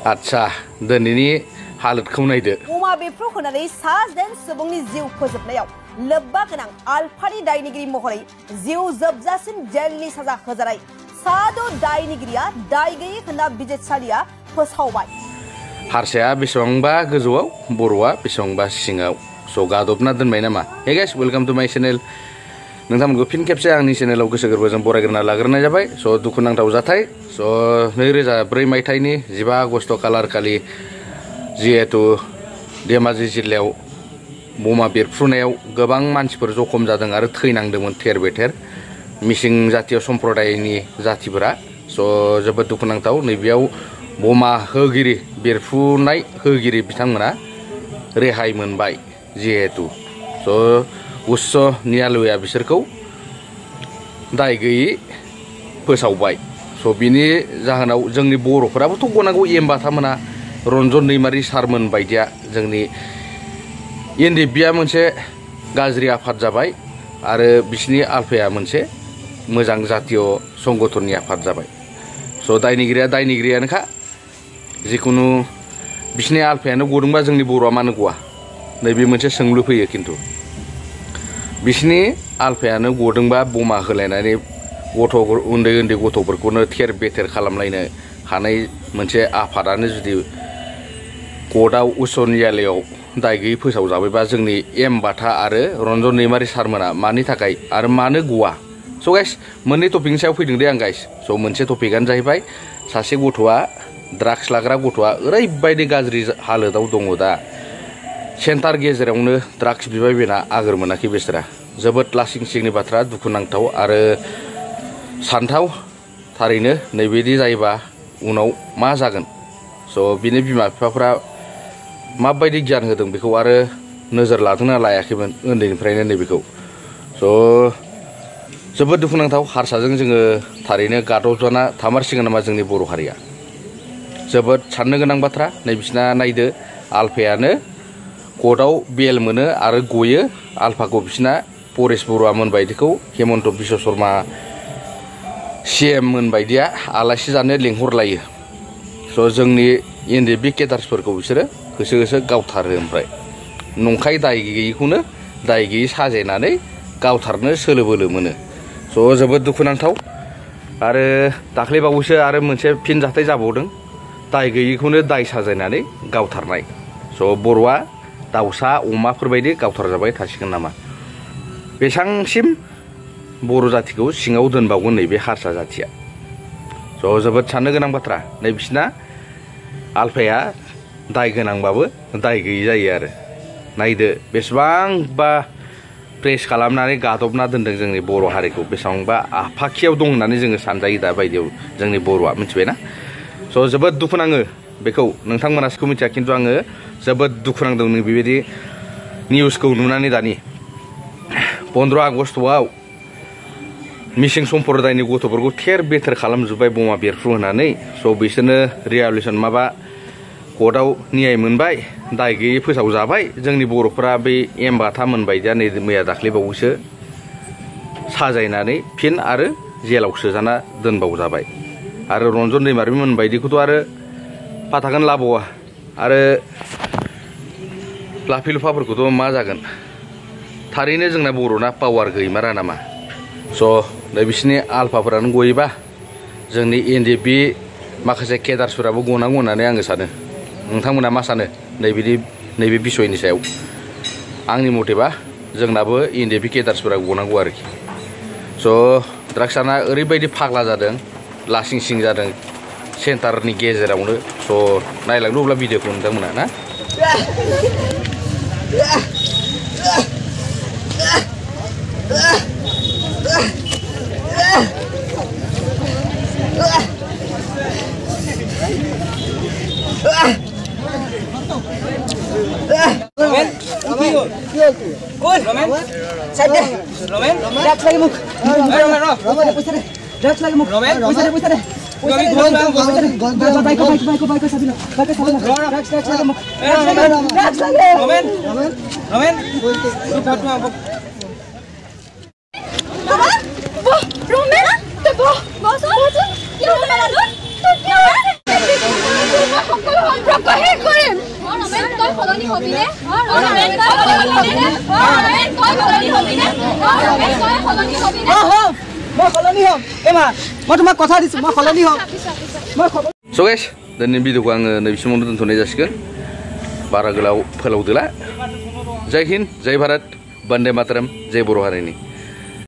आच्छा दिनैनि हालोदखौ नायदो अमा बेफ्रु होनानै सा जिदाइन सुबुंनि जिउ फोजोबनायाव लोब्बा गोनां आलफानि दायनिगिरि महरै जिउ जोबजासिम जेलनि साजा होजानाय साद' दायनिगिरिया दाय गैयै होनना बिजिरसालिया फोसावबाय। हारसाया बेसेबांबा गोजौआव बर'आ बेसेबांबा सिङाव स' गादबना दोनबाय नामा? हे गाइस वेलकाम टु माय चेनेल। नोंथांमोनखौ फिन खेबसे आंनि चेनेलाव गोसो गोरबोजों बरायग्रोना लाग्रोनाय जाबाय। स' दुखुनांथाव जाथाय स' 2004 मायथाइनि 15 आगस्ट खालार खालि जिहेतु धेमाजि जिल्लायाव बमा बेरफ्रुनायाव गोबां मानसिफोर जखम जादों आरो थैनांदोंमोन थेर बेथेर मिसिं जातीय सम्प्रदायनि जातिफोरा। स' जोबोद दुखुनांथाव नैबेयाव बमा होगिरि बेरफ्रुनाय होगिरि बिथांमोना रेहाय मोनबाय जिहेतु स' उच्च न्यायालया बिसोरखौ दाय गैयै फोसावबाय। स' बिनि जाहोनाव जोंनि बर'फोराबोथ' गनांगौ एमबाथामोना रन्जन दैमारि सारमोन बायदिया जोंनि एनडिएफबिआ मोनसे गाज्रि आफाद जाबाय आरो बिसिनि आलफाया मोनसे मोजां जातीय संगठननि आफाद जाबाय। स' दायनिगिरिया दायनिगिरियानोखा जिखुनु बिसिनि आलफायानो गदोंबा जोंनि बर'आ मानो गवा नैबे मोनसे सोंलु फैयो। खिन्थु बिसिनि आलफायानो गदोंबा बमा होलायनानै उन्दै उन्दै गथ'फोरखौनो थेर बेथेर खालामलायनो हानाय मोनसे आफादानो जुदि कर्टआव उच्च न्यायालयाव दाय गैयै फोसावजाबायबा जोंनि एमबाथा आरो रन्जन दैमारि सारमोना मानि थाखाय आरो मानो गवा? स' गाइस मोननै टपिकनि सायाव फैदों दे आं गाइस। स' मोनसे टपिकआनो जाहैबाय सासे गथ'आ ड्राग्स लाग्रा गथ'आ ओरैबायदि गाज्रि हालोदाव दङ दा सेन्टार गेजेरावनो ड्राग्स बिबाय बेना आगोर मोनाखै बिसोरा। जोबोद लासिं सिंनि बाथ्रा दुखुनांथाव आरो सानथाव थारैनो नैबेदि जायोबा उनाव मा जागोन। स' बिनि बिमा बिफाफ्रा माबायदि गियान होदों बेखौ आरो नोजोर लादोंना लायाखैमोन उन्दैनिफ्रायनो नैबेखौ। स' जोबोद दुखुनांथाव हारसाजों जोङो थारैनो गादबजाना थामारसिगोन नामा जोंनि बर' हारिया? जोबोद साननो गोनां बाथ्रा। नै बिसिना नायदो आलफायानो कर्टआव बेल मोनो आरो गयो। आलफाखौ बिसिना परेश बरुवा मोनबायदिखौ हेमन्त बिश्व शर्मा CM मोनबायदिया आलासि जानो लेंहरलायो। स' जोंनि एनडिएफबि केडार्सफोरखौ बिसोरो होसो होसो गावथारो ओमफ्राय नंखाय दाय गैयैखौनो दाय गैयै साजायनानै गावथारनो सोलो बोलो मोनो। स' जोबोद दुखुनांथाव आरो दाख्लैबावैसो आरो मोनसे फिन जाथाय जाबावदों दाय गैयैखौनो दाय साजायनानै गावथारनाय। स' बर'आ दाउसा अमाफोरबायदि गावथारजाबाय थासिगोन नामा? बेसांसिम बर' जातिखौ सिङाव दोनबावगोन नैबे हारसा जातिया? स' जोबोद साननो गोनां बाथ्रा। नै बिसिना आलफाया दाय गोनांबाबो दाय गैयै जायो आरो नायदो बेसेबांबा प्रेस खालामनानै गादबना दोनदों जोंनि बर' हारिखौ। बेसेबांबा आफाखियाव दं होननानै जोङो सानजायो दा बायदियाव जोंनि बर'आ, मिथिबायना? स' जोबोद दुखु नाङो बेखौ नोंथांमोनासोखौ मिथिया खिन्थु आङो जोबोद दुखु नांदों बेबायदि निउसखौ नुनानै। दानि 15 आगस्टआव मिसिं सम्प्रदायनि गथ'फोरखौ थेर बेथेर खालामजोब्बाय बमा बेरफ्रु होनानै। स' बिसोरनो रियेलिसन माबा कर्टआव न्याय मोनबाय दाय गैयै फोसावजाबाय। जोंनि बर'फोरा बै एमबाथा मोनबायदिया नै मैया दाख्लैबावैसो साजायनानै फिन आरो जेलाव सोजाना दोनबावजाबाय। आरो रन्जन दैमारि मोनबायदिखौथ' आरो पाथाखोन लाबावा आरो लाफि लुफाफोरखौथ' मा जागोन? थारैनो जोंना बर'ना पावार गैमारा नामा? स' दा बिसिनि आलफाफोरानो गयोबा जोंनि एनडिएफबि माखासे केडार्सफोराबो गनांगौ होननानै आङो सानो। नोंथांमोना मा सानो नैबे बिसयनि सायाव? आंनि मथेबा जोंनाबो एनडिएफबि केडार्सफोरा गनांगौ आरोखि। स' ड्राग्सआना ओरैबायदि फाग्ला जादों लासिं सिं जादों सेन्टारनि गेजेरावनो। स' नायलांदो अब्ला भिडिअखौ नोंथांमोना ना? Roman? So guys, dan ini video ko ang nabisimong doon jasikan. Bara gelaw pelau dela. Jai Hind, Jai Bharat, Bande Mataram, Jai Boro Hari ini.